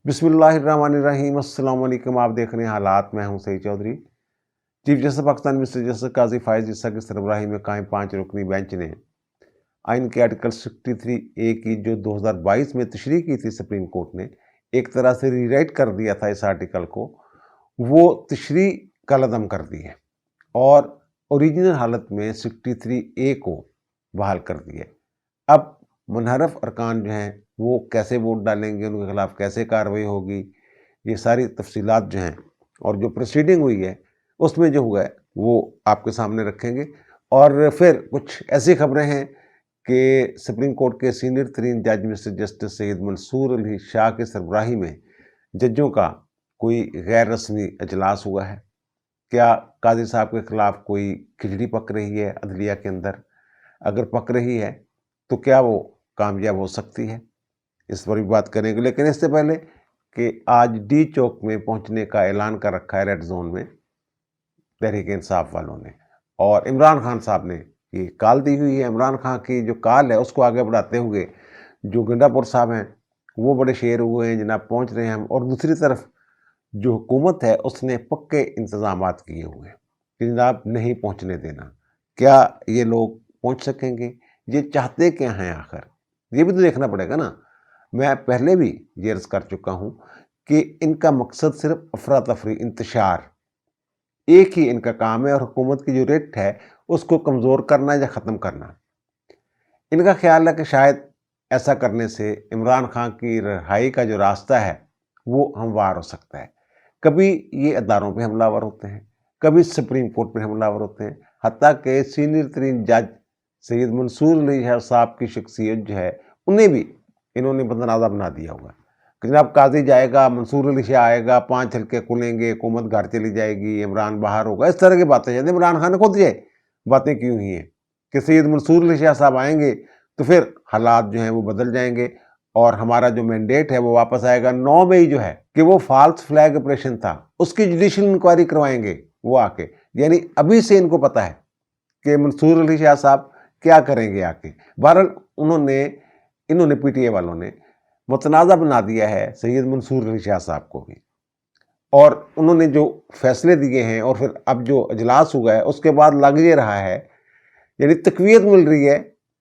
بسم اللہ الرحمن الرحیم۔ السلام علیکم، آپ دیکھ رہے ہیں حالات۔ میں ہوں Saeed Chaudhry. Chief justice Pakistan mister justice Qazi Faez عیسیٰ کی سربراہی میں قائم 5 رکنی بینچ نے آئین کے آرٹیکل 63A کی جو 2022 میں تشریح کی تھی سپریم کورٹ نے، ایک طرح سے ری رائٹ کر دیا تھا اس آرٹیکل کو، وہ تشریح کالعدم کر دی ہے اور اوریجنل حالت میں 63A کو بحال کر دی ہے۔ اب منحرف ارکان جو ہیں وہ کیسے ووٹ ڈالیں گے، ان کے خلاف کیسے کارروائی ہوگی، یہ ساری تفصیلات جو ہیں اور جو پروسیڈنگ ہوئی ہے اس میں جو ہوا ہے وہ آپ کے سامنے رکھیں گے۔ اور پھر کچھ ایسی خبریں ہیں کہ سپریم کورٹ کے سینئر ترین جج مسٹر جسٹس سید منصور علی شاہ کے سربراہی میں ججوں کا کوئی غیر رسمی اجلاس ہوا ہے۔ کیا قاضی صاحب کے خلاف کوئی کھچڑی پک رہی ہے عدلیہ کے اندر؟ اگر پک رہی ہے تو کیا وہ کامیاب ہو سکتی ہے؟ اس پر بھی بات کریں گے، لیکن اس سے پہلے کہ آج ڈی چوک میں پہنچنے کا اعلان کر رکھا ہے ریڈ زون میں تحریک انصاف والوں نے، اور عمران خان صاحب نے یہ کال دی ہوئی ہے۔ عمران خان کی جو کال ہے اس کو آگے بڑھاتے ہوئے جو گنڈا پور صاحب ہیں وہ بڑے شیر ہوئے ہیں، جناب پہنچ رہے ہیں ہم، اور دوسری طرف جو حکومت ہے اس نے پکے انتظامات کیے ہوئے ہیں کہ جناب نہیں پہنچنے دینا۔ کیا یہ لوگ پہنچ سکیں گے؟ یہ چاہتے کیا ہیں آخر؟ یہ بھی تو دیکھنا پڑے گا نا۔ میں پہلے بھی یہ عرض کر چکا ہوں کہ ان کا مقصد صرف افراتفری، انتشار، ایک ہی ان کا کام ہے، اور حکومت کی جو ریٹ ہے اس کو کمزور کرنا یا ختم کرنا۔ ان کا خیال ہے کہ شاید ایسا کرنے سے عمران خان کی رہائی کا جو راستہ ہے وہ ہموار ہو سکتا ہے۔ کبھی یہ اداروں پہ حملہ آور ہوتے ہیں، کبھی سپریم کورٹ پہ حملہ آور ہوتے ہیں، حتیٰ کہ سینئر ترین جج سید منصور علی شاہ صاحب کی شخصیت جو ہے انہیں بھی انہوں نے بدنازہ بنا دیا ہوگا کہ جناب قاضی جائے گا، منصور علی شاہ آئے گا، 5 حلقے کھلیں گے، حکومت گھر چلی جائے گی، عمران باہر ہوگا، اس طرح کی باتیں جاتے ہیں۔ عمران خان نے خود یہ باتیں کی ہوئی ہیں کہ سید منصور علی شاہ صاحب آئیں گے تو پھر حالات جو ہیں وہ بدل جائیں گے، اور ہمارا جو مینڈیٹ ہے وہ واپس آئے گا۔ 9 مئی جو ہے کہ وہ فالس فلیگ آپریشن تھا، اس کی جوڈیشل انکوائری کروائیں گے وہ آ کے، یعنی ابھی سے ان کو پتہ ہے کہ منصور علی شاہ صاحب کیا کریں گے آ کے۔ بہرحال انہوں نے پی ٹی اے والوں نے متنازع بنا دیا ہے سید منصور علی شاہ صاحب کو بھی، اور انہوں نے جو فیصلے دیے ہیں اور پھر اب جو اجلاس ہوا ہے اس کے بعد لگ یہ رہا ہے، یعنی تقویت مل رہی ہے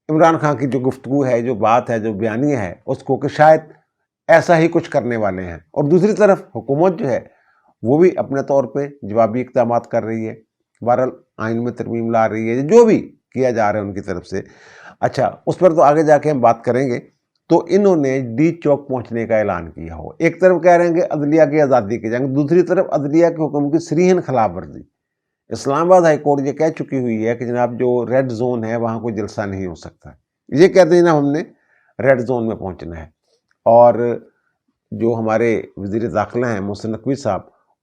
عمران خان کی جو گفتگو ہے، جو بات ہے، جو بیانیہ ہے اس کو، کہ شاید ایسا ہی کچھ کرنے والے ہیں۔ اور دوسری طرف حکومت جو ہے وہ بھی اپنے طور پہ جوابی اقدامات کر رہی ہے، بہرحال آئین میں ترمیم لا رہی ہے، جو بھی کیا جا رہا ہے ان کی طرف سے۔ اچھا، اس پر تو آگے جا کے ہم بات کریں گے۔ تو انہوں نے ڈی چوک پہنچنے کا اعلان کیا ہو، ایک طرف کہہ رہے ہیں کہ عدلیہ کی آزادی کی جنگ، دوسری طرف عدلیہ کے حکم کی صریحاً خلاف ورزی۔ اسلام آباد ہائی کورٹ یہ کہہ چکی ہوئی ہے کہ جناب جو ریڈ زون ہے وہاں کوئی جلسہ نہیں ہو سکتا، یہ کہتے ہیں جناب ہم نے ریڈ زون میں پہنچنا ہے۔ اور جو ہمارے وزیر داخلہ ہیں محسن نقوی صاحب،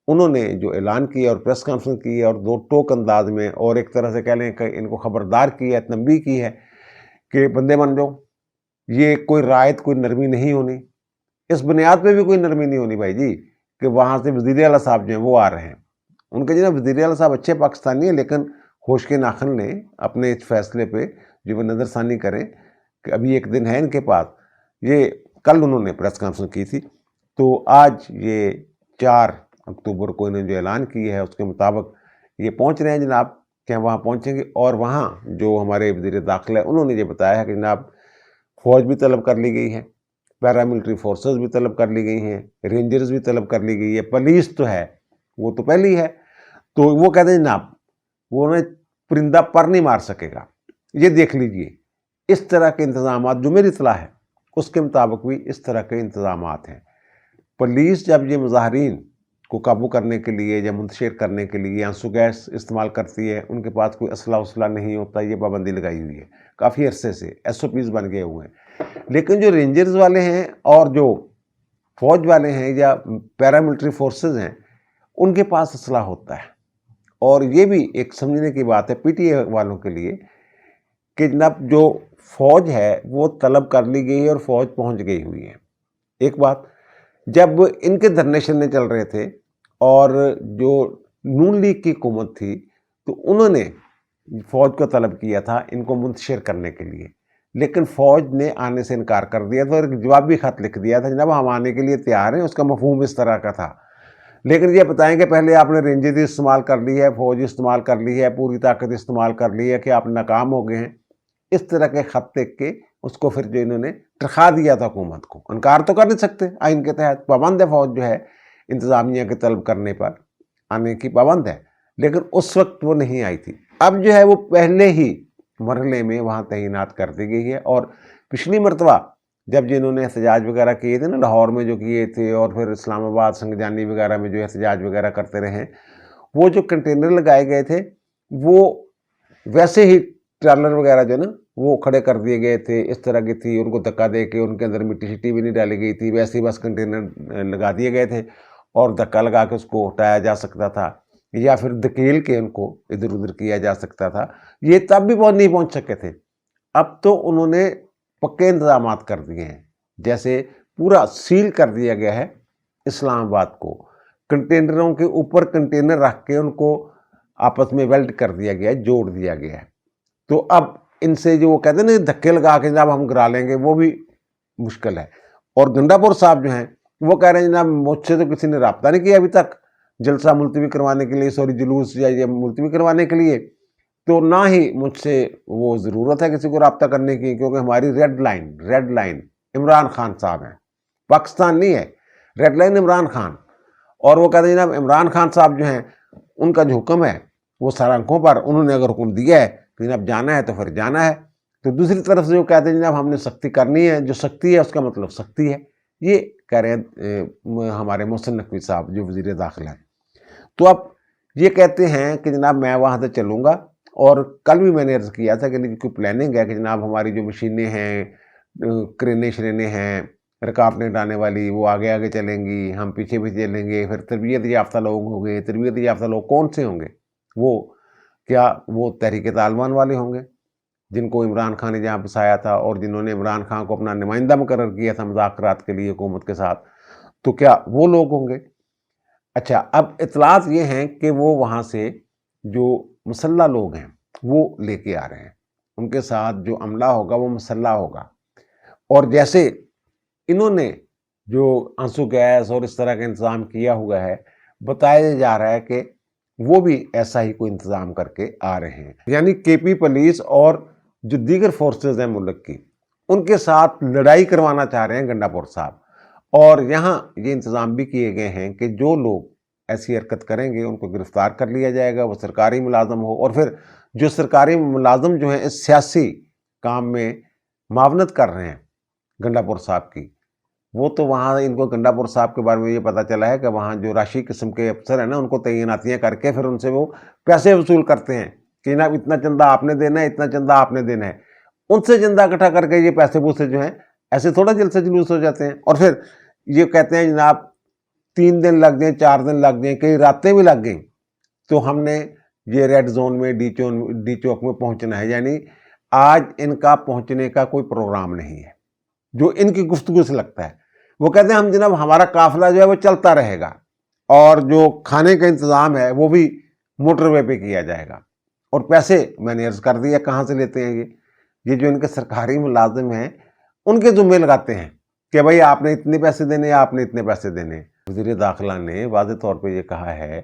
انہوں نے جو اعلان کیا اور پریس کانفرنس کی ہے، اور 2 ٹوک انداز میں، اور ایک طرح سے کہہ لیں کہ ان کو خبردار کی ہے، تنبیہ کی ہے کہ بندے بن جاؤ، یہ کوئی رعایت، کوئی نرمی نہیں ہونی، اس بنیاد پہ بھی کوئی نرمی نہیں ہونی بھائی جی، کہ وہاں سے وزیر اعلیٰ صاحب جو ہیں وہ آ رہے ہیں۔ ان کے جناب وزیر اعلیٰ صاحب اچھے پاکستانی ہیں، لیکن ہوش کے ناخن لیں اپنے اس فیصلے پہ، جو وہ نظر ثانی کریں کہ ابھی ایک دن ہے ان کے پاس۔ یہ کل انہوں نے پریس کانفرنس کی تھی، تو آج یہ 4 اکتوبر کو انہوں نے جو اعلان کی ہے اس کے مطابق یہ پہنچ رہے ہیں جناب، کہ ہم وہاں پہنچیں گے۔ اور وہاں جو ہمارے وزیر داخلہ ہے انہوں نے یہ بتایا ہے کہ جناب فوج بھی طلب کر لی گئی ہے، پیراملٹری فورسز بھی طلب کر لی گئی ہیں، رینجرز بھی طلب کر لی گئی ہے، پولیس تو ہے، وہ تو پہلی ہے۔ تو وہ کہتے ہیں جناب وہ انہیں پرندہ پر نہیں مار سکے گا، یہ دیکھ لیجئے۔ اس طرح کے انتظامات جو میری اطلاع ہے اس کے مطابق بھی اس طرح کے انتظامات ہیں۔ پولیس جب یہ مظاہرین کو قابو کرنے کے لیے یا منتشر کرنے کے لیے آنسو گیس استعمال کرتی ہے، ان کے پاس کوئی اسلحہ نہیں ہوتا، یہ پابندی لگائی ہوئی ہے کافی عرصے سے، ایس او پیز بن گئے ہوئے ہیں۔ لیکن جو رینجرز والے ہیں اور جو فوج والے ہیں یا پیراملٹری فورسز ہیں، ان کے پاس اسلحہ ہوتا ہے۔ اور یہ بھی ایک سمجھنے کی بات ہے پی ٹی اے والوں کے لیے کہ جناب جو فوج ہے وہ طلب کر لی گئی ہے اور فوج پہنچ گئی ہوئی ہے۔ ایک بات، جب ان کے دھرنے شرنے چل رہے تھے اور جو نون لیگ کی حکومت تھی، تو انہوں نے فوج کو طلب کیا تھا ان کو منتشر کرنے کے لیے، لیکن فوج نے آنے سے انکار کر دیا تھا اور ایک جوابی خط لکھ دیا تھا جناب ہم آنے کے لیے تیار ہیں. اس کا مفہوم اس طرح کا تھا. لیکن یہ بتائیں کہ پہلے آپ نے رینجز استعمال کر لی ہے, فوج استعمال کر لی ہے, پوری طاقت استعمال کر لی ہے کہ آپ ناکام ہو گئے ہیں. اس طرح کے خط لکھ کے اس کو پھر جو انہوں نے ٹرخا دیا تھا حکومت کو. انکار تو کر نہیں سکتے, آئین کے تحت پابند ہے فوج جو ہے انتظامیہ کے طلب کرنے پر آنے کی پابند ہے, لیکن اس وقت وہ نہیں آئی تھی. اب جو ہے وہ پہلے ہی مرحلے میں وہاں تعینات کر دی گئی ہے. اور پچھلی مرتبہ جب جنہوں نے احتجاج وغیرہ کیے تھے نا, لاہور میں جو کیے تھے اور پھر اسلام آباد سنگجانی وغیرہ میں جو احتجاج وغیرہ کرتے رہے, وہ جو کنٹینر لگائے گئے تھے وہ ویسے ہی ٹرالر وغیرہ جو نا وہ کھڑے کر دیے گئے تھے. اس طرح کی تھی, ان کو دھکا دے کے ان کے اندر مٹی شٹی بھی نہیں ڈالی گئی تھی, ویسے ہی بس کنٹینر لگا دیے گئے تھے اور دھکا لگا کے اس کو ہٹایا جا سکتا تھا یا پھر دھکیل کے ان کو ادھر ادھر کیا جا سکتا تھا. یہ تب بھی نہیں پہنچ سکے تھے. اب تو انہوں نے پکے انتظامات کر دیے ہیں, جیسے پورا سیل کر دیا گیا ہے اسلام آباد کو, کنٹینروں کے اوپر کنٹینر رکھ کے ان کو آپس میں ویلڈ کر دیا گیا ہے, جوڑ دیا گیا ہے. تو اب ان سے جو وہ کہتے ہیں نا دھکے لگا کے جناب ہم گرا لیں گے, وہ بھی مشکل ہے. اور گنڈا پور صاحب جو ہیں وہ کہہ رہے ہیں جناب مجھ سے تو کسی نے رابطہ نہیں کیا ابھی تک جلسہ ملتوی کروانے کے لیے, جلوس یا یہ ملتوی کروانے کے لیے, تو نہ ہی مجھ سے وہ ضرورت ہے کسی کو رابطہ کرنے کی, کیونکہ ہماری ریڈ لائن عمران خان صاحب ہیں, پاکستان نہیں ہے, ریڈ لائن عمران خان. اور وہ کہتے ہیں جناب عمران خان صاحب جو ہیں ان کا جو حکم ہے وہ سر آنکھوں پر, انہوں نے اگر حکم دیا ہے کہ جناب جانا ہے تو پھر جانا ہے. تو دوسری طرف سے وہ کہتے ہیں جناب ہم نے سختی کرنی ہے, جو سختی ہے اس کا مطلب سختی ہے. یہ کہہ رہے ہیں ہمارے محسن نقوی صاحب جو وزیر داخلہ ہیں. تو اب یہ کہتے ہیں کہ جناب میں وہاں سے چلوں گا, اور کل بھی میں نے عرض کیا تھا کہ کوئی پلاننگ ہے کہ جناب ہماری جو مشینیں ہیں, کرینیں شرینیں ہیں, رکاوٹیں ڈالنے والی, وہ آگے آگے چلیں گی, ہم پیچھے پیچھے چلیں گے. پھر تربیت یافتہ لوگ ہوں گے. تربیت یافتہ لوگ کون سے ہوں گے؟ وہ کیا وہ تحریک طالبان والے ہوں گے جن کو عمران خان نے جہاں بسایا تھا اور جنہوں نے عمران خان کو اپنا نمائندہ مقرر کیا تھا مذاکرات کے لیے حکومت کے ساتھ, تو کیا وہ لوگ ہوں گے؟ اچھا, اب اطلاعات یہ ہیں کہ وہ وہاں سے جو مسلح لوگ ہیں وہ لے کے آ رہے ہیں, ان کے ساتھ جو عملہ ہوگا وہ مسلح ہوگا. اور جیسے انہوں نے جو آنسو گیس اور اس طرح کا انتظام کیا ہوا ہے, بتایا جا رہا ہے کہ وہ بھی ایسا ہی کوئی انتظام کر کے آ رہے ہیں. یعنی کے پی پولیس اور جو دیگر فورسز ہیں ملک کی, ان کے ساتھ لڑائی کروانا چاہ رہے ہیں گنڈا پور صاحب. اور یہاں یہ انتظام بھی کیے گئے ہیں کہ جو لوگ ایسی حرکت کریں گے ان کو گرفتار کر لیا جائے گا, وہ سرکاری ملازم ہو. اور پھر جو سرکاری ملازم جو ہیں اس سیاسی کام میں معاونت کر رہے ہیں گنڈا پور صاحب کی, وہ تو وہاں ان کو گنڈا پور صاحب کے بارے میں یہ پتہ چلا ہے کہ وہاں جو راشی قسم کے افسر ہیں نا, ان کو تعیناتیاں کر کے پھر ان سے وہ پیسے وصول کرتے ہیں کہ جناب اتنا چندہ آپ نے دینا ہے, اتنا چندہ آپ نے دینا ہے. ان سے چندہ اکٹھا کر کے یہ پیسے پوسے جو ہیں ایسے تھوڑا جلسے جلوس ہو جاتے ہیں. اور پھر یہ کہتے ہیں جناب 3 دن لگ گئے, 4 دن لگ گئے, کئی راتیں بھی لگ گئیں, تو ہم نے یہ ریڈ زون میں ڈی چوک میں پہنچنا ہے. یعنی آج ان کا پہنچنے کا کوئی پروگرام نہیں ہے جو ان کی گفتگو سے لگتا ہے. وہ کہتے ہیں ہم جناب ہمارا قافلہ جو ہے وہ چلتا رہے گا, اور جو کھانے کا انتظام ہے وہ بھی موٹر وے پہ کیا جائے گا. اور پیسے میں نے عرض کر دیا کہاں سے لیتے ہیں یہ جو ان کے سرکاری ملازم ہیں ان کے ذمے لگاتے ہیں کہ بھائی آپ نے اتنے پیسے دینے, آپ نے اتنے پیسے دینے. وزیر داخلہ نے واضح طور پہ یہ کہا ہے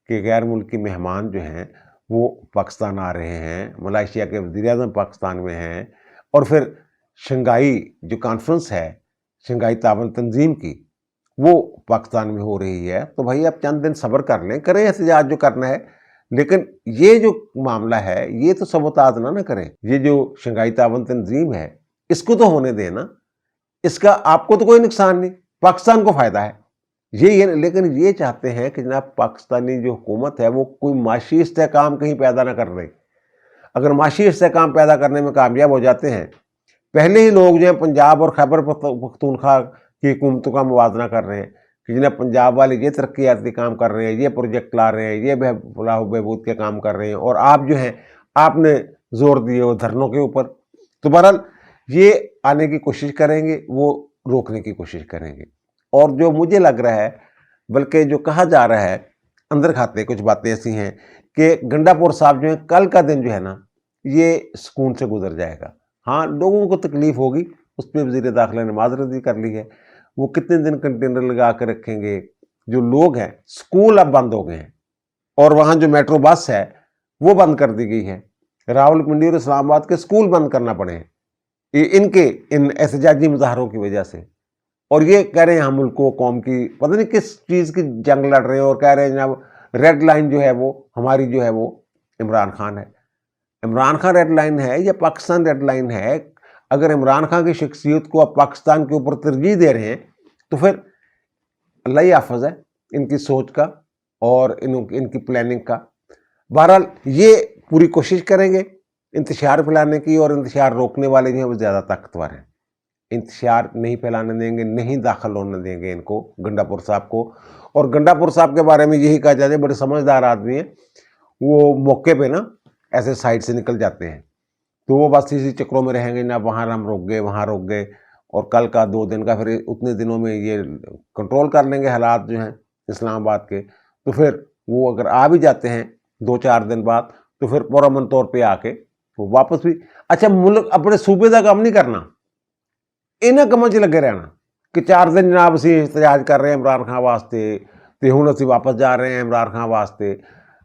کہ غیر ملکی مہمان جو ہیں وہ پاکستان آ رہے ہیں, ملائیشیا کے وزیر اعظم پاکستان میں ہیں, اور پھر شنگھائی جو کانفرنس ہے شنگھائی تعاون تنظیم کی وہ پاکستان میں ہو رہی ہے. تو بھائی آپ چند دن صبر کر لیں, کریں احتجاج جو کرنا ہے, لیکن یہ جو معاملہ ہے یہ تو سبوتاژ نہ کریں. یہ جو شنگھائی تعاون تنظیم ہے اس کو تو ہونے دیں نا, اس کا آپ کو تو کوئی نقصان نہیں, پاکستان کو فائدہ ہے. لیکن یہ چاہتے ہیں کہ جناب پاکستانی جو حکومت ہے وہ کوئی معاشی استحکام کہیں پیدا نہ کر رہے. اگر معاشی استحکام پیدا کرنے میں کامیاب ہو جاتے ہیں, پہلے ہی لوگ جو ہیں پنجاب اور خیبر پختونخوا کی حکومتوں کا موازنہ کر رہے ہیں کہ جناب پنجاب والے یہ ترقیاتی کام کر رہے ہیں, یہ پروجیکٹ لا رہے ہیں, یہ فلاح و بہبود کے کام کر رہے ہیں, اور آپ جو ہیں آپ نے زور دیے وہ دھرنوں کے اوپر. تو بہرحال یہ آنے کی کوشش کریں گے, وہ روکنے کی کوشش کریں گے. اور جو مجھے لگ رہا ہے, بلکہ جو کہا جا رہا ہے اندر کھاتے کچھ باتیں ایسی ہیں کہ گنڈا پور صاحب جو ہیں کل کا دن جو ہے نا یہ سکون سے گزر جائے گا. ہاں لوگوں کو تکلیف ہوگی، اس پہ وزیر داخلہ نے معذرت بھی کر لی ہے۔ وہ کتنے دن کنٹینر لگا کے رکھیں گے؟ جو لوگ ہیں، سکول اب بند ہو گئے ہیں، اور وہاں جو میٹرو بس ہے وہ بند کر دی گئی ہے۔ راول پنڈی اور اسلام آباد کے سکول بند کرنا پڑے ہیں ان احتجاجی مظاہروں کی وجہ سے، اور یہ کہہ رہے ہیں ہم ملک و قوم کی پتہ نہیں کس چیز کی جنگ لڑ رہے ہیں، اور کہہ رہے ہیں جناب ریڈ لائن جو ہے وہ ہماری جو ہے وہ عمران خان ہے۔ عمران خان ریڈ لائن ہے یا پاکستان ریڈ لائن ہے؟ اگر عمران خان کی شخصیت کو آپ پاکستان کے اوپر ترجیح دے رہے ہیں تو پھر اللہ ہی حافظ ہے ان کی سوچ کا اور ان کی پلاننگ کا۔ بہرحال یہ پوری کوشش کریں گے انتشار پھیلانے کی، اور انتشار روکنے والے جو ہیں وہ زیادہ طاقتور ہیں۔ انتشار نہیں پھیلانے دیں گے، نہیں داخل ہونے دیں گے ان کو، گنڈا پور صاحب کو۔ اور گنڈا پور صاحب کے بارے میں یہی کہا جاتا ہے، بڑے سمجھدار آدمی ہیں، وہ موقع پہ نا ایسے سائڈ سے نکل جاتے ہیں، تو وہ بس اسی چکروں میں رہیں گے نا، وہاں ہم روک گئے، وہاں روک گئے، اور کل کا 2 دن کا، پھر اتنے دنوں میں یہ کنٹرول کر لیں گے حالات جو ہیں اسلام آباد کے، تو پھر وہ اگر آ بھی جاتے ہیں 2-4 دن بعد تو پھر پرامن طور پہ آ کے وہ واپس بھی اچھا ملک اپنے صوبے کا کام نہیں کرنا، انہیں کماں چ لگے رہنا کہ 4 دن جناب اسی احتجاج کر رہے ہیں عمران خان واسطے تے ہوں اسی واپس جا رہے ہیں عمران خان واسطے۔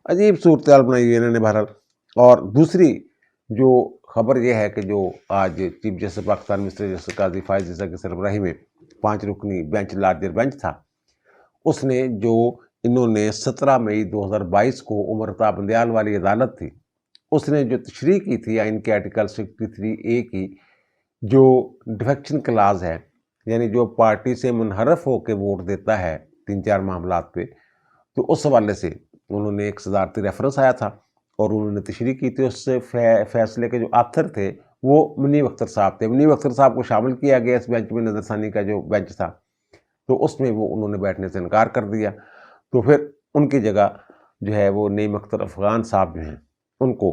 عجیب صورتحال بنائی ہے انہوں نے بہرحال۔ اور دوسری جو خبر یہ ہے کہ جو آج chief justice Pakistan mister justice Qazi Faez عیسیٰ کی سربراہی میں 5 رکنی بینچ، لارجر بینچ تھا، اس نے جو انہوں نے 17 مئی 2022 کو عمر عطا بندیال والی عدالت تھی، اس نے جو تشریح کی تھی آئین کے آرٹیکل 63A کی، جو ڈیفیکشن کلاز ہے، یعنی جو پارٹی سے منحرف ہو کے ووٹ دیتا ہے 3-4 معاملات پہ، تو اس حوالے سے انہوں نے ایک صدارتی ریفرنس آیا تھا اور انہوں نے تشریح کی تھی۔ اس سے فیصلے کے جو آتھر تھے وہ منیب اختر صاحب تھے۔ منیب اختر صاحب کو شامل کیا گیا اس بینچ میں، نظر ثانی کا جو بینچ تھا، تو اس میں وہ انہوں نے بیٹھنے سے انکار کر دیا، تو پھر ان کی جگہ جو ہے وہ نعیم اختر افغان صاحب جو ہیں ان کو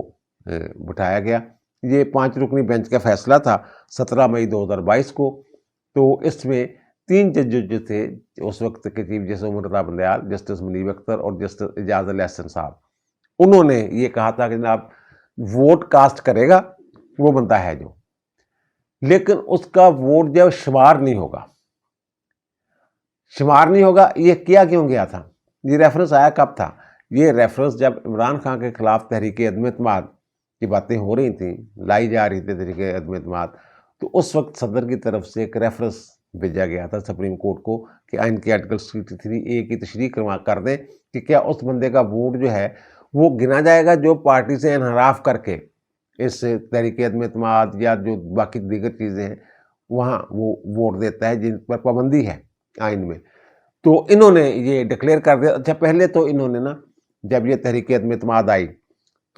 بٹھایا گیا۔ یہ 5 رکنی بینچ کا فیصلہ تھا 17 مئی 2022 کو۔ تو اس میں 3 جج جو تھے اس وقت کے chief justice Umar Ata Bandial, justice منیب اختر اور جسٹس اعجاز علی احسن صاحب، انہوں نے یہ کہا تھا کہ جناب ووٹ کاسٹ کرے گا وہ بنتا ہے جو، لیکن اس کا ووٹ جب شمار نہیں ہوگا، شمار نہیں ہوگا۔ یہ کیا کیوں گیا تھا؟ یہ ریفرنس آیا کب تھا؟ یہ ریفرنس جب عمران خان کے خلاف تحریک عدم اعتماد کی باتیں ہو رہی تھیں، لائی جا رہی تھی تحریک عدم اعتماد، تو اس وقت صدر کی طرف سے ایک ریفرنس بھیجا گیا تھا سپریم کورٹ کو کہ آئین کے آرٹیکل 63A کی تشریح کر دیں کہ کیا اس بندے کا ووٹ جو ہے وہ گنا جائے گا جو پارٹی سے انحراف کر کے اس تحریک عدم اعتماد یا جو باقی دیگر چیزیں ہیں وہاں وہ ووٹ دیتا ہے جن پر پابندی ہے آئین میں۔ تو انہوں نے یہ ڈکلیئر کر دیا۔ اچھا پہلے تو انہوں نے نا جب یہ تحریک عدم اعتماد آئی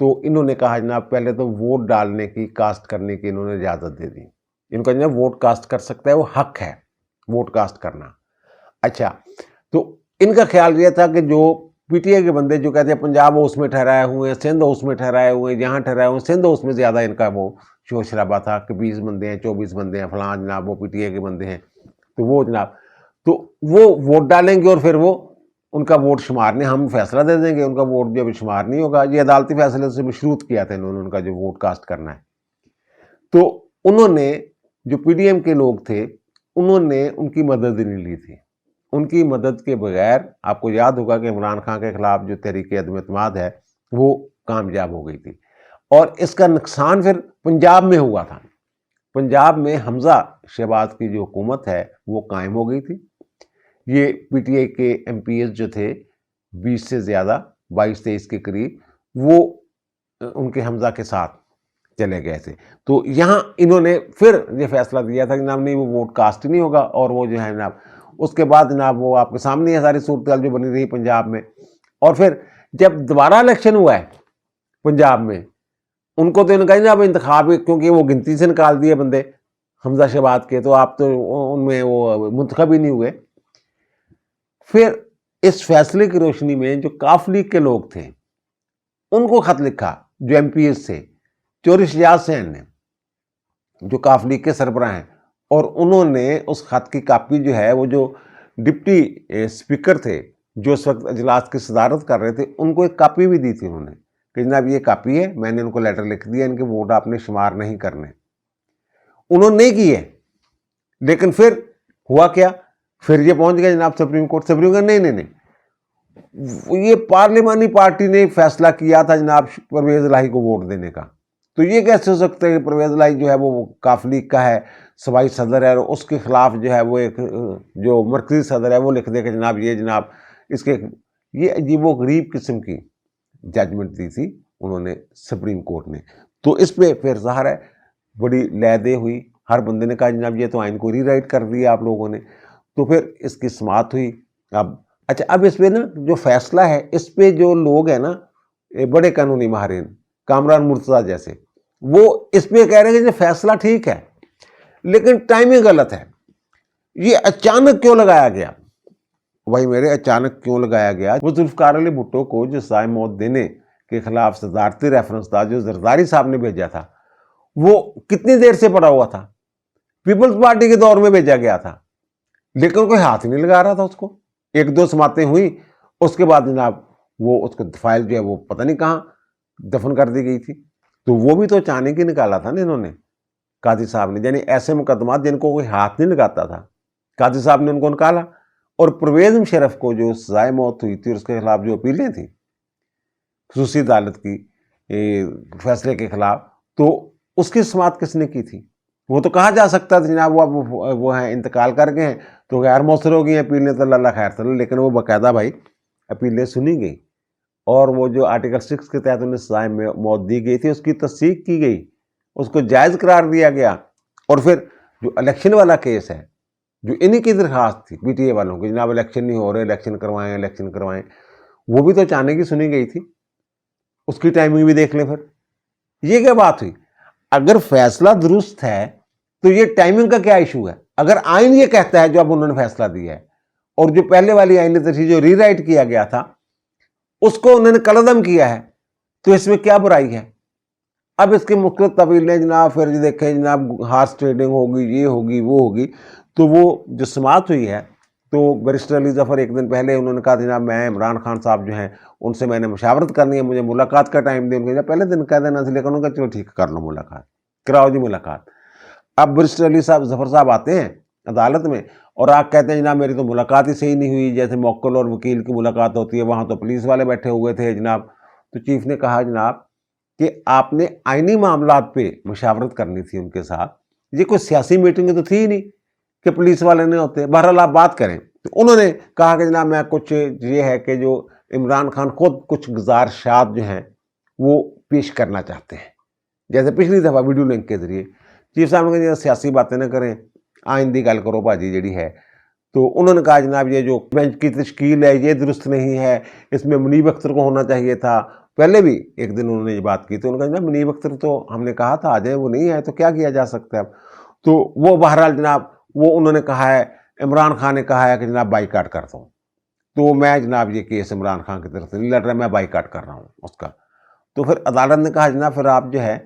تو انہوں نے کہا جناب پہلے تو ووٹ ڈالنے کی، کاسٹ کرنے کی انہوں نے اجازت دے دی، ان کا جناب ووٹ کاسٹ کر سکتا ہے، وہ حق ہے ووٹ کاسٹ کرنا۔ اچھا تو ان کا خیال یہ تھا کہ جو پی ٹی آئی کے بندے جو کہتے ہیں پنجاب ہاؤس میں ٹھہرائے ہوئے ہیں، سندھ ہاؤس میں ٹھہرائے ہوئے ہیں، جہاں ٹھہرائے ہوئے ہیں، سندھ ہاؤس میں زیادہ ان کا وہ شور شرابہ تھا کہ 20 بندے ہیں، 24 بندے ہیں، فلاں جناب وہ پی ٹی آئی کے بندے ہیں، تو وہ جناب تو وہ ووٹ ڈالیں گے اور پھر وہ ان کا ووٹ شمار نہیں، ہم فیصلہ دے دیں گے، ان کا ووٹ جو شمار نہیں ہوگا۔ یہ عدالتی فیصلے سے مشروط کیا تھا انہوں نے ان کا جو ووٹ کاسٹ کرنا ہے۔ تو انہوں نے جو پی ڈی ایم کے لوگ تھے انہوں نے ان کی مدد نہیں لی تھی، ان کی مدد کے بغیر آپ کو یاد ہوگا کہ عمران خان کے خلاف جو تحریک عدم اعتماد ہے وہ کامیاب ہو گئی تھی، اور اس کا نقصان پھر پنجاب میں ہوا تھا۔ پنجاب میں حمزہ شہباز کی جو حکومت ہے وہ قائم ہو گئی تھی۔ یہ پی ٹی آئی کے ایم پی ایس جو تھے 20 سے زیادہ، 22-23 کے قریب، وہ ان کے حمزہ کے ساتھ چلے گئے تھے۔ تو یہاں انہوں نے پھر یہ فیصلہ دیا تھا کہ جناب نہیں وہ ووٹ کاسٹ نہیں ہوگا، اور وہ جو ہے جناب اس کے بعد جناب وہ آپ کے سامنے ہے ساری صورتحال جو بنی رہی پنجاب میں۔ اور پھر جب دوبارہ الیکشن ہوا ہے پنجاب میں، ان کو تو انہوں نے کہا جناب انتخاب، کیونکہ وہ گنتی سے نکال دیے بندے حمزہ شہباز کے، تو آپ تو ان میں وہ منتخب ہی نہیں ہوئے۔ پھر اس فیصلے کی روشنی میں جو کاف لیگ کے لوگ تھے ان کو خط لکھا، جو ایم پی ایس تھے، چوری شجاعت حسین نے جو کاف لیگ کے سربراہ ہیں، اور انہوں نے اس خط کی کاپی جو ہے وہ جو ڈپٹی اسپیکر تھے جو اس وقت اجلاس کی صدارت کر رہے تھے ان کو ایک کاپی بھی دی تھی انہوں نے کہ جناب یہ کاپی ہے، میں نے ان کو لیٹر لکھ دیا، ان کے ووٹ آپ نے شمار نہیں کرنے۔ انہوں نے کی ہے، لیکن پھر ہوا کیا، پھر یہ پہنچ گیا جناب سپریم کورٹ نہیں، یہ پارلیمانی پارٹی نے فیصلہ کیا تھا جناب پرویز الہی کو ووٹ دینے کا، تو یہ کیسے ہو سکتا ہے کہ پرویز الہی جو ہے وہ کاف لیگ کا ہے، صوبائی صدر ہے، اور اس کے خلاف جو ہے وہ ایک جو مرکزی صدر ہے وہ لکھ دے کہ جناب یہ جناب اس کے، یہ عجیب و غریب قسم کی ججمنٹ دی تھی انہوں نے سپریم کورٹ نے. تو اس پہ پھر ظاہر ہے بڑی لہدے ہوئی، ہر بندے نے کہا جناب یہ تو آئین کو ری رائٹ کر دیا آپ لوگوں نے. تو پھر اس کی سماعت ہوئی. اب اس پہ نا جو فیصلہ ہے اس پہ جو لوگ ہیں نا بڑے قانونی ماہرین، کامران مرتضیٰ جیسے، وہ اس پہ کہہ رہے ہیں کہ فیصلہ ٹھیک ہے لیکن ٹائمنگ غلط ہے. یہ اچانک کیوں لگایا گیا بھائی میرے، اچانک کیوں لگایا گیا؟ وہ ذوالفقار علی بھٹو کو جو سزائے موت دینے کے خلاف صدارتی ریفرنس تھا جو زرداری صاحب نے بھیجا تھا، وہ کتنی دیر سے پڑا ہوا تھا؟ پیپلز پارٹی کے دور میں بھیجا گیا تھا، لیکن کوئی ہاتھ نہیں لگا رہا تھا اس کو. ایک دو سماعتیں ہوئی، اس کے بعد جناب وہ اس کو فائل جو ہے وہ پتہ نہیں کہاں دفن کر دی گئی تھی. تو وہ بھی تو اچانک ہی نکالا تھا نا انہوں نے، قاضی صاحب نے، یعنی ایسے مقدمات جن کو کوئی ہاتھ نہیں لگاتا تھا، قاضی صاحب نے ان کو نکالا. اور پرویز مشرف کو جو سزائے موت ہوئی تھی اور اس کے خلاف جو اپیلیں تھیں خصوصی عدالت کی فیصلے کے خلاف، تو اس کی سماعت کس نے کی تھی؟ وہ تو کہا جا سکتا تھا جناب وہ ہیں انتقال کر گئے ہیں تو غیر مؤثر ہو گئی ہیں اپیلیں، تو اللہ خیر صلی، لیکن وہ باقاعدہ بھائی اپیلیں سنی گئی، اور وہ جو آرٹیکل 6 کے تحت انہیں سزائے موت دی گئی تھی اس کی تصدیق کی گئی، اس کو جائز قرار دیا گیا. اور پھر جو الیکشن والا کیس ہے، جو انہی کی درخواست تھی پی ٹی اے والوں کی، جناب الیکشن نہیں ہو رہے، الیکشن کروائیں، وہ بھی تو اچانک ہی سنی گئی تھی. اس کی ٹائمنگ بھی دیکھ لیں. پھر یہ کیا بات ہوئی؟ اگر فیصلہ درست ہے تو یہ ٹائمنگ کا کیا ایشو ہے؟ اگر آئین یہ کہتا ہے جو اب انہوں نے فیصلہ دیا ہے، اور جو پہلے والی آئین تشریح جو ری رائٹ کیا گیا تھا اس کو انہوں نے کالعدم کیا ہے، تو اس میں کیا برائی ہے؟ اب اس کے مختلف طویلیں جناب، پھر دیکھیں جناب ہارس ٹریڈنگ ہوگی، یہ ہوگی، وہ ہوگی. تو وہ جو سماعت ہوئی ہے تو بیرسٹر علی ظفر ایک دن پہلے انہوں نے کہا جناب میں عمران خان صاحب جو ہیں ان سے میں نے مشاورت کرنی ہے، مجھے ملاقات کا ٹائم دیں. ان کو پہلے دن کہہ دینا تھا، لیکن انہوں نے کہا چلو ٹھیک کر لو ملاقات، کراؤ جی ملاقات. اب بیرسٹر علی ظفر صاحب آتے ہیں عدالت میں اور آپ کہتے ہیں جناب میری تو ملاقات ہی صحیح نہیں ہوئی، جیسے موکل اور وکیل کی ملاقات ہوتی ہے، وہاں تو پولیس والے بیٹھے ہوئے تھے جناب. تو چیف نے کہا جناب کہ آپ نے آئینی معاملات پہ مشاورت کرنی تھی ان کے ساتھ، یہ کوئی سیاسی میٹنگ تو تھی ہی نہیں کہ پولیس والے نہیں ہوتے، بہرحال آپ بات کریں. تو انہوں نے کہا کہ جناب میں کچھ یہ ہے کہ جو عمران خان خود کچھ گزارشات جو ہیں وہ پیش کرنا چاہتے ہیں، جیسے پچھلی دفعہ ویڈیو لنک کے ذریعے. چیف صاحب نے کہا سیاسی باتیں نہ کریں، آئین دی گل کرو باجی جڑی ہے. تو انہوں نے کہا جناب یہ جو بینچ کی تشکیل ہے یہ درست نہیں ہے، اس میں منیب اختر کو ہونا چاہیے تھا. پہلے بھی ایک دن انہوں نے یہ بات کی تو انہوں نے کہا جناب منیب اختر تو ہم نے کہا تھا آ جائیں، وہ نہیں آئے تو کیا کیا جا سکتا ہے اب. تو وہ بہرحال جناب وہ انہوں نے کہا ہے، عمران خان نے کہا ہے کہ جناب بائیکاٹ کرتا ہوں. تو میں جناب یہ کیس عمران خان کی طرف سے نہیں لڑ رہا، میں بائیکاٹ کر رہا ہوں اس کا. تو پھر عدالت نے کہا جناب پھر آپ جو ہے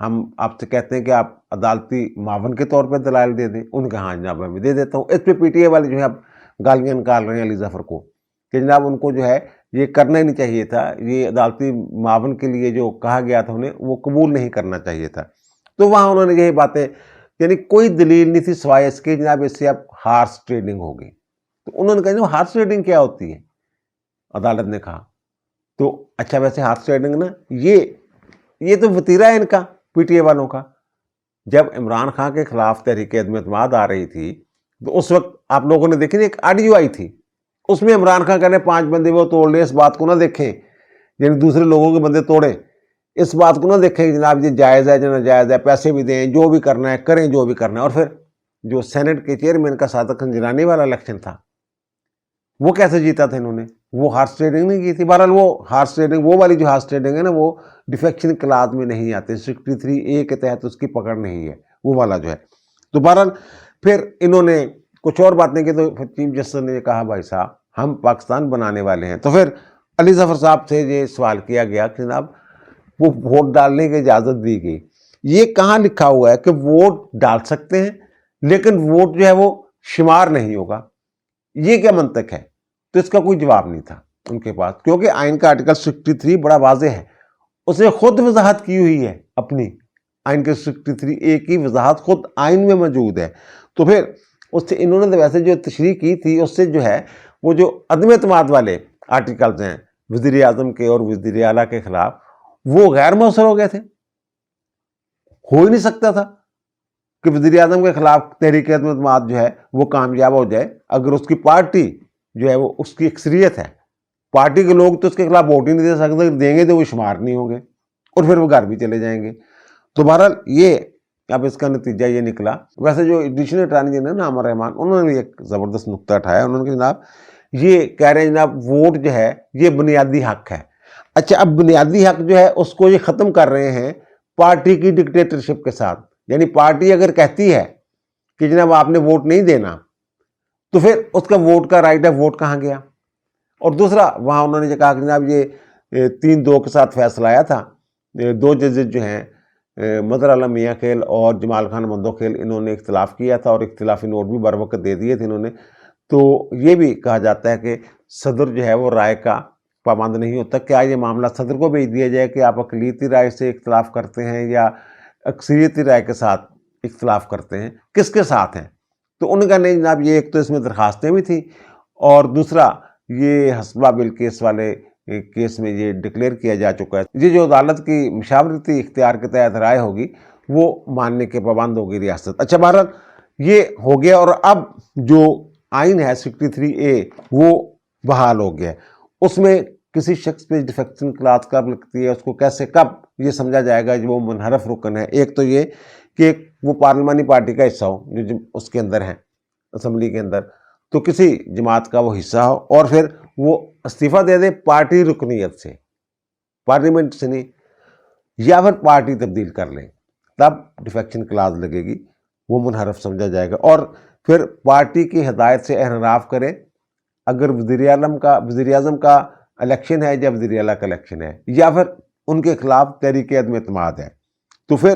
ہم آپ سے کہتے ہیں کہ آپ عدالتی معاون کے طور پہ دلائل دے دیں. ان کے ہاں جناب میں دے دیتا ہوں. اس پہ پی ٹی اے والے جو ہے اب گالیاں نکال رہے ہیں علی ظفر کو کہ جناب ان کو جو ہے یہ کرنا ہی نہیں چاہیے تھا، یہ عدالتی معاون کے لیے جو کہا گیا تھا انہیں وہ قبول نہیں کرنا چاہیے تھا. تو وہاں انہوں نے یہی باتیں، یعنی کوئی دلیل نہیں تھی سوائے اس کے جناب اس سے اب ہارس ٹریڈنگ ہوگی. تو انہوں نے کہا جناب ہارس ٹریڈنگ کیا ہوتی ہے؟ عدالت نے کہا تو اچھا ویسے ہارس ٹریڈنگ نا یہ تو وتیرہ ہے ان کا پی ٹی اے والوں کا. جب عمران خان کے خلاف تحریک عدم اعتماد آ رہی تھی تو اس وقت آپ لوگوں نے دیکھی ایک آڈیو آئی تھی، اس میں عمران خان کہنے 5 بندے وہ توڑ لیں، اس بات کو نہ دیکھیں، یعنی دوسرے لوگوں کے بندے توڑیں، اس بات کو نہ دیکھیں جناب یہ جائز ہے یا ناجائز ہے، پیسے بھی دیں، جو بھی کرنا ہے کریں، جو بھی کرنا ہے. اور پھر جو سینٹ کے چیئرمین کا صادق خنجرانی والا الیکشن تھا وہ کیسے جیتا تھا انہوں نے؟ وہ ہارس ٹریڈنگ نہیں کی تھی. بہرحال وہ ہارس ٹریڈنگ، وہ والی جو ہارس ٹریڈنگ ہے نا وہ ڈیفیکشن کلاز میں نہیں آتے، 63A کے تحت اس کی پکڑ نہیں ہے وہ والا جو ہے. تو بہرحال پھر انہوں نے کچھ اور باتیں کی تو چیف جسٹس نے کہا بھائی صاحب ہم پاکستان بنانے والے ہیں. تو پھر علی ظفر صاحب سے یہ سوال کیا گیا کہ جناب وہ ووٹ ڈالنے کی اجازت دی گئی، یہ کہاں لکھا ہوا ہے کہ ووٹ ڈال سکتے ہیں لیکن ووٹ جو ہے وہ شمار نہیں ہوگا؟ یہ کیا منطق ہے؟ تو اس کا کوئی جواب نہیں تھا ان کے پاس، کیونکہ آئین کا آرٹیکل 63 بڑا واضح ہے، اس نے خود وضاحت کی ہوئی ہے اپنی آئین کے 63A کی وضاحت خود آئین میں موجود ہے. تو پھر اس سے انہوں نے ویسے جو تشریح کی تھی اس سے جو ہے وہ جو عدم اعتماد والے آرٹیکلز ہیں وزیر اعظم کے اور وزیر اعلیٰ کے خلاف وہ غیر مؤثر ہو گئے تھے. ہو ہی نہیں سکتا تھا کہ وزیر اعظم کے خلاف تحریک عدم اعتماد جو ہے وہ کامیاب ہو جائے اگر اس کی پارٹی جو ہے وہ اس کی اکثریت ہے. پارٹی کے لوگ تو اس کے خلاف ووٹ ہی نہیں دے سکتے, دیں گے تو وہ شمار نہیں ہوں گے اور پھر وہ گھر بھی چلے جائیں گے. تو بہرحال یہ اب اس کا نتیجہ یہ نکلا. ویسے جو ایڈیشنل اٹارنی جنرل عامر رحمان انہوں نے ایک زبردست نقطہ اٹھایا. انہوں نے جناب یہ کہہ رہے ہیں جناب ووٹ جو ہے یہ بنیادی حق ہے. اچھا اب بنیادی حق جو ہے اس کو یہ ختم کر رہے ہیں پارٹی کی ڈکٹیٹرشپ کے ساتھ. یعنی پارٹی اگر کہتی ہے کہ جناب آپ نے ووٹ نہیں دینا تو پھر اس کا ووٹ کا رائٹ ہے, ووٹ کہاں گیا. اور دوسرا وہاں انہوں نے یہ کہا کہ جناب یہ 3-2 کے ساتھ فیصلہ آیا تھا. 2 ججز جو ہیں مظہر عالم میاں خیل اور جمال خان مندو خیل انہوں نے اختلاف کیا تھا اور اختلافی نوٹ بھی بر وقت دے دیے تھے انہوں نے. تو یہ بھی کہا جاتا ہے کہ صدر جو ہے وہ رائے کا پابند نہیں ہوتا. کیا یہ معاملہ صدر کو بھیج دیا جائے کہ آپ اقلیتی رائے سے اختلاف کرتے ہیں یا اکثریتی رائے کے ساتھ اختلاف کرتے ہیں, کس کے ساتھ ہیں. تو ان کا نہیں جناب یہ ایک تو اس میں درخواستیں بھی تھیں اور دوسرا یہ حسبہ بل کیس والے کیس میں یہ ڈکلیئر کیا جا چکا ہے. یہ جو عدالت کی مشاورتی اختیار کے تحت رائے ہوگی وہ ماننے کے پابند ہوگی ریاست. اچھا بہرحال یہ ہو گیا اور اب جو آئین ہے 63A وہ بحال ہو گیا. اس میں کسی شخص پہ ڈیفیکشن کلاس کب لگتی ہے, اس کو کیسے کب یہ سمجھا جائے گا جو وہ منحرف رکن ہے. ایک تو یہ کہ وہ پارلیمانی پارٹی کا حصہ ہو جو اس کے اندر ہے اسمبلی کے اندر, تو کسی جماعت کا وہ حصہ ہو اور پھر وہ استعفیٰ دے دے پارٹی رکنیت سے, پارلیمنٹ سے نہیں, یا پھر پارٹی تبدیل کر لیں, تب ڈیفیکشن کلاس لگے گی, وہ منحرف سمجھا جائے گا. اور پھر پارٹی کی ہدایت سے انحراف کرے. اگر وزیر اعظم کا الیکشن ہے یا وزیر اعلیٰ کا الیکشن ہے یا پھر ان کے خلاف تحریک عدم اعتماد ہے تو پھر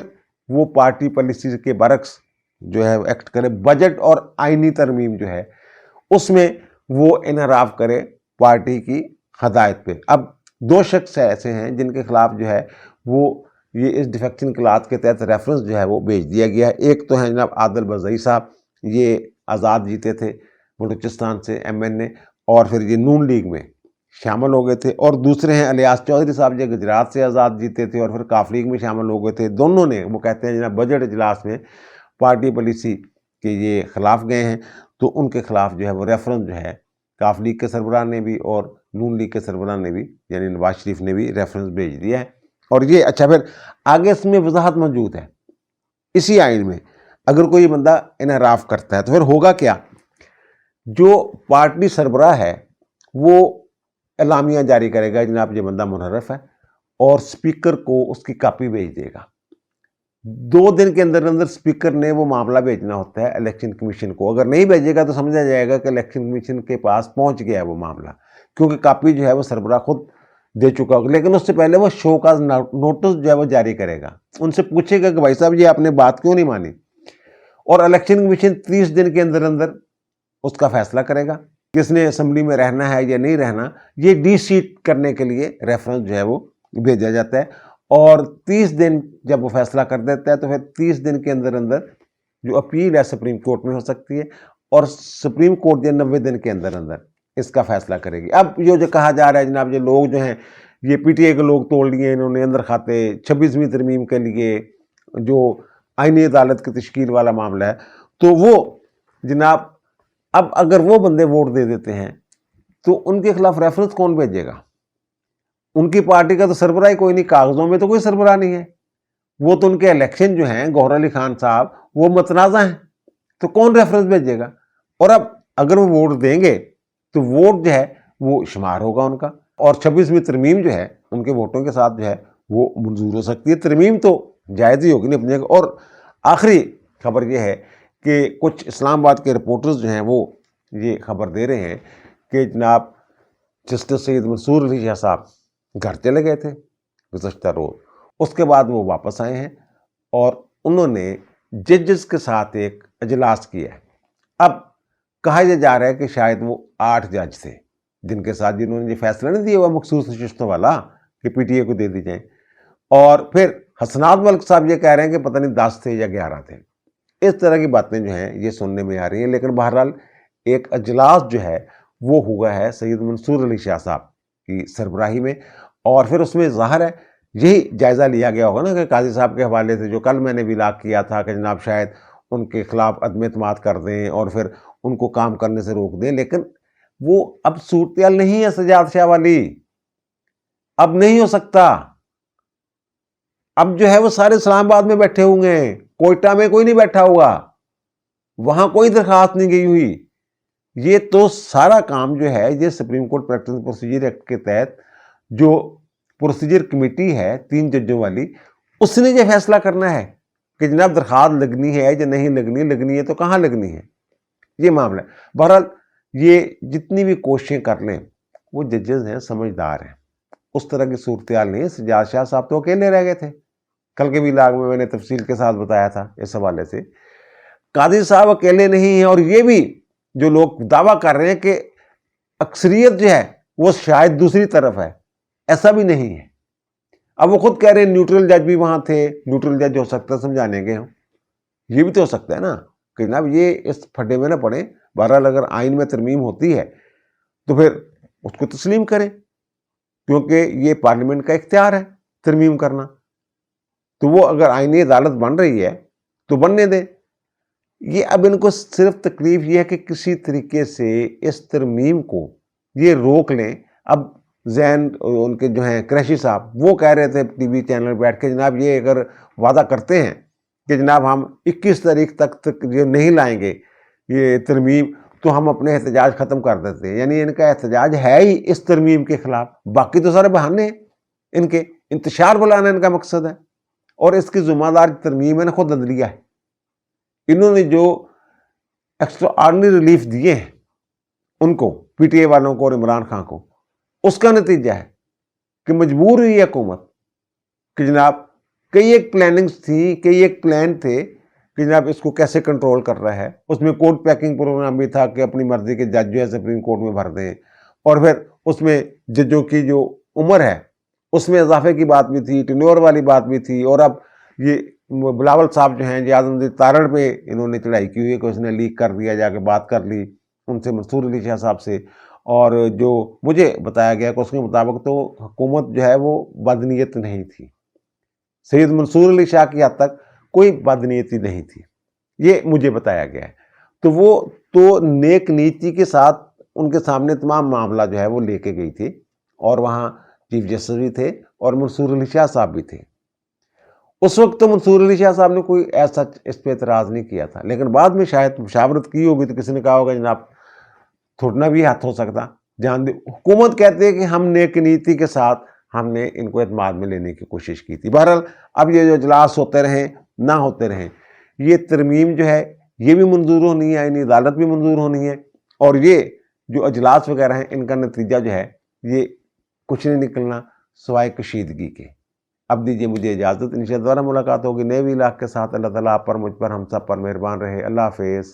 وہ پارٹی پالیسی کے برعکس جو ہے ایکٹ کرے. بجٹ اور آئینی ترمیم جو ہے اس میں وہ انحراف کرے پارٹی کی ہدایت پہ. اب 2 شخص ایسے ہیں جن کے خلاف جو ہے وہ یہ اس ڈیفیکشن کلاس کے تحت ریفرنس جو ہے وہ بھیج دیا گیا ہے. ایک تو ہیں جناب عادل برزئی صاحب, یہ آزاد جیتے تھے بلوچستان سے MN, اور پھر یہ نون لیگ میں شامل ہو گئے تھے. اور دوسرے ہیں الیاس چودھری صاحب, جو گجرات سے آزاد جیتے تھے اور پھر کاف لیگ میں شامل ہو گئے تھے. دونوں نے وہ کہتے ہیں جناب بجٹ اجلاس میں پارٹی پالیسی کے یہ خلاف گئے ہیں, تو ان کے خلاف جو ہے وہ ریفرنس جو ہے کاف لیگ کے سربراہ نے بھی اور نون لیگ کے سربراہ نے بھی یعنی نواز شریف نے بھی ریفرنس بھیج دیا ہے. اور یہ اچھا پھر آگے اس میں وضاحت موجود ہے اسی آئین میں. اگر کوئی بندہ انحراف کرتا ہے تو پھر ہوگا کیا. جو پارٹی سربراہ ہے وہ اعلامیہ جاری کرے گا جناب یہ بندہ منحرف ہے اور اسپیکر کو اس کی کاپی بھیج دے گا. 2 دن کے اندر اندر اسپیکر نے وہ معاملہ بھیجنا ہوتا ہے الیکشن کمیشن کو. اگر نہیں بھیجے گا تو سمجھا جائے گا کہ الیکشن کمیشن کے پاس پہنچ گیا ہے وہ معاملہ, کیونکہ کاپی جو ہے وہ سربراہ خود دے چکا ہوگا. لیکن اس سے پہلے وہ شو کا نوٹس جو ہے وہ جاری کرے گا, ان سے پوچھے گا کہ بھائی صاحب یہ آپ نے بات کیوں نہیں مانی, اور الیکشن کمیشن 30 دن کے اندر اندر اس کا فیصلہ کرے گا کس نے اسمبلی میں رہنا ہے یا نہیں رہنا. یہ ڈی سیٹ کرنے کے لیے ریفرنس جو ہے وہ بھیجا جاتا ہے, اور 30 دن جب وہ فیصلہ کر دیتا ہے تو پھر 30 دن کے اندر اندر جو اپیل ہے سپریم کورٹ میں ہو سکتی ہے, اور سپریم کورٹ جو 90 دن کے اندر اندر اس کا فیصلہ کرے گی. اب یہ جو کہا جا رہا ہے جناب یہ لوگ جو ہیں یہ PTI کے لوگ توڑ لیے انہوں نے اندر کھاتے 26ویں ترمیم کے لیے جو آئینی عدالت کی تشکیل والا معاملہ ہے, تو وہ جناب اب اگر وہ بندے ووٹ دے دیتے ہیں تو ان کے خلاف ریفرنس کون بھیجے گا. ان کی پارٹی کا تو سربراہ ہی کوئی نہیں, کاغذوں میں تو کوئی سربراہ نہیں ہے. وہ تو ان کے الیکشن جو ہیں گوہر علی خان صاحب وہ متنازع ہیں, تو کون ریفرنس بھیجے گا. اور اب اگر وہ ووٹ دیں گے تو ووٹ جو ہے وہ شمار ہوگا ان کا, اور 26ویں ترمیم جو ہے ان کے ووٹوں کے ساتھ جو ہے وہ منظور ہو سکتی ہے. ترمیم تو جائز ہی ہوگی نہیں اپنے. اور آخری خبر یہ ہے کہ کچھ اسلام آباد کے رپورٹرز جو ہیں وہ یہ خبر دے رہے ہیں کہ جناب جسٹس سید منصور علی شاہ صاحب گھر چلے گئے تھے گزشتہ روز, اس کے بعد وہ واپس آئے ہیں اور انہوں نے ججز کے ساتھ ایک اجلاس کیا ہے. اب کہا یہ جا رہا ہے کہ شاید وہ 8 جج تھے جن کے ساتھ جنہوں نے یہ فیصلہ نہیں دیا ہوا مخصوص نشستوں والا کہ PTI کو دے دی جائیں, اور پھر حسنات ملک صاحب یہ کہہ رہے ہیں کہ پتہ نہیں 10 تھے یا 11 تھے. اس طرح کی باتیں جو ہیں یہ سننے میں آ رہی ہیں. لیکن بہرحال ایک اجلاس جو ہے وہ ہوا ہے سید منصور علی شاہ صاحب کی سربراہی میں, اور پھر اس میں ظاہر ہے یہی جائزہ لیا گیا ہوگا نا کہ قاضی صاحب کے حوالے سے جو کل میں نے بھی لاگ کیا تھا کہ جناب شاید ان کے خلاف عدم اعتماد کر دیں اور پھر ان کو کام کرنے سے روک دیں. لیکن وہ اب صورتحال نہیں ہے سجاد شاہ والی, اب نہیں ہو سکتا. اب جو ہے وہ سارے اسلام آباد میں بیٹھے ہوئے ہیں, کوئٹہ میں کوئی نہیں بیٹھا ہوا, وہاں کوئی درخواست نہیں گئی ہوئی. یہ تو سارا کام جو ہے یہ supreme court practice procedure act کے تحت جو پروسیجر کمیٹی ہے 3 ججوں والی, اس نے یہ فیصلہ کرنا ہے کہ جناب درخواست لگنی ہے یا نہیں لگنی ہے تو کہاں لگنی ہے, یہ معاملہ ہے. بہرحال یہ جتنی بھی کوششیں کر لیں وہ ججز ہیں, سمجھدار ہیں, اس طرح کی صورتحال نہیں ہے. سجاد شاہ صاحب تو اکیلے رہ گئے تھے, کل کے بھی لاگ میں نے تفصیل کے ساتھ بتایا تھا اس حوالے سے. قاضی صاحب اکیلے نہیں ہیں, اور یہ بھی جو لوگ دعویٰ کر رہے ہیں کہ اکثریت جو ہے وہ شاید دوسری طرف ہے, ایسا بھی نہیں ہے. اب وہ خود کہہ رہے ہیں نیوٹرل جج بھی وہاں تھے, نیوٹرل جج ہو سکتا ہے سمجھانے کے ہوں, یہ بھی تو ہو سکتا ہے نا کہ جناب یہ اس پھڈے میں نہ پڑے. بہرحال اگر آئین میں ترمیم ہوتی ہے تو پھر اس کو تسلیم کریں, کیونکہ یہ پارلیمنٹ کا اختیار ہے ترمیم کرنا. تو وہ اگر آئینی عدالت بن رہی ہے تو بننے دیں. یہ اب ان کو صرف تکلیف یہ ہے کہ کسی طریقے سے اس ترمیم کو یہ روک لیں. اب زین ان کے جو ہیں قریشی صاحب وہ کہہ رہے تھے ٹی وی چینل بیٹھ کے جناب یہ اگر وعدہ کرتے ہیں کہ جناب ہم 21 تاریخ تک یہ نہیں لائیں گے یہ ترمیم تو ہم اپنے احتجاج ختم کر دیتے ہیں. یعنی ان کا احتجاج ہے ہی اس ترمیم کے خلاف, باقی تو سارے بہانے ہیں ان کے. انتشار بلانا ان کا مقصد ہے, اور اس کی ذمہ دار ترمیم ہے خود عدلیہ ہے. انہوں نے جو ایکسٹرا آرڈنری ریلیف دیے ہیں ان کو, پی ٹی اے والوں کو اور عمران خان کو, اس کا نتیجہ ہے کہ مجبور ہوئی ہے حکومت کہ جناب کئی ایک پلاننگز تھیں, کئی ایک پلان تھے کہ جناب اس کو کیسے کنٹرول کر رہا ہے. اس میں کورٹ پیکنگ پروگرام بھی تھا کہ اپنی مرضی کے جج جو ہے سپریم کورٹ میں بھر دیں, اور پھر اس میں ججوں کی جو عمر ہے اس میں اضافے کی بات بھی تھی, ٹینیور والی بات بھی تھی. اور اب یہ بلاول صاحب جو ہیں جی اعظم الدین تارڑ پہ انہوں نے چڑھائی کی ہوئی ہے کہ اس نے لیک کر دیا, جا کے بات کر لی ان سے, منصور علی شاہ صاحب سے. اور جو مجھے بتایا گیا کہ اس کے مطابق تو حکومت جو ہے وہ بدنیت نہیں تھی, سید منصور علی شاہ کی حد تک کوئی بدنیتی نہیں تھی, یہ مجھے بتایا گیا ہے. تو وہ تو نیک نیتی کے ساتھ ان کے سامنے تمام معاملہ جو ہے وہ لے کے گئی تھی, اور وہاں چیف جسٹس بھی تھے اور منصور علی شاہ صاحب بھی تھے. اس وقت تو منصور علی شاہ صاحب نے کوئی ایسا اس پہ اعتراض نہیں کیا تھا, لیکن بعد میں شاید مشاورت کی ہوگی تو کسی نے کہا ہوگا جناب تھوڑنا بھی ہاتھ ہو سکتا, جان دے. حکومت کہتے ہیں کہ ہم نیک نیتی کے ساتھ ہم نے ان کو اعتماد میں لینے کی کوشش کی تھی. بہرحال اب یہ جو اجلاس ہوتے رہیں نہ ہوتے رہیں, یہ ترمیم جو ہے یہ بھی منظور ہونی ہے, آئینی عدالت بھی منظور ہونی ہے, اور یہ جو اجلاس وغیرہ ہیں ان کا نتیجہ جو ہے یہ کچھ نہیں نکلنا سوائے کشیدگی کے. اب دیجیے مجھے اجازت, انشاءاللہ دوبارہ ملاقات ہوگی نئے ویلاگ کے ساتھ. اللہ تعالیٰ آپ پر, مجھ پر, ہم سب پر مہربان رہے. اللہ حافظ.